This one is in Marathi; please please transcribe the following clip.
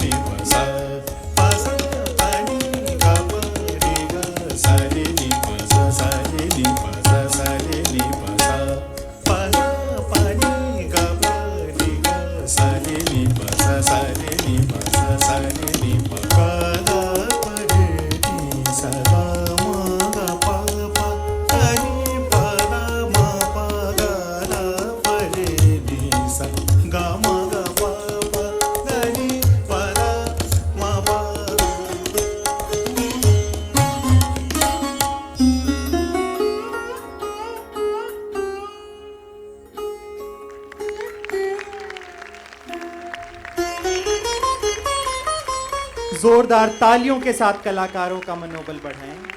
नी प सा प सा प नी ग प रे ग सा रे नी प सा रे नी प सा रे नी प सा प सा प नी ग प रे ग सा रे नी प सा रे नी प सा रे नी प ग प रे नी सा ग म ग प प ग नी प ग म प ग र प रे नी सा ग म ग प प ग नी प र म प जोरदार तालियों के साथ कलाकारों का मनोबल बढ़ाएं।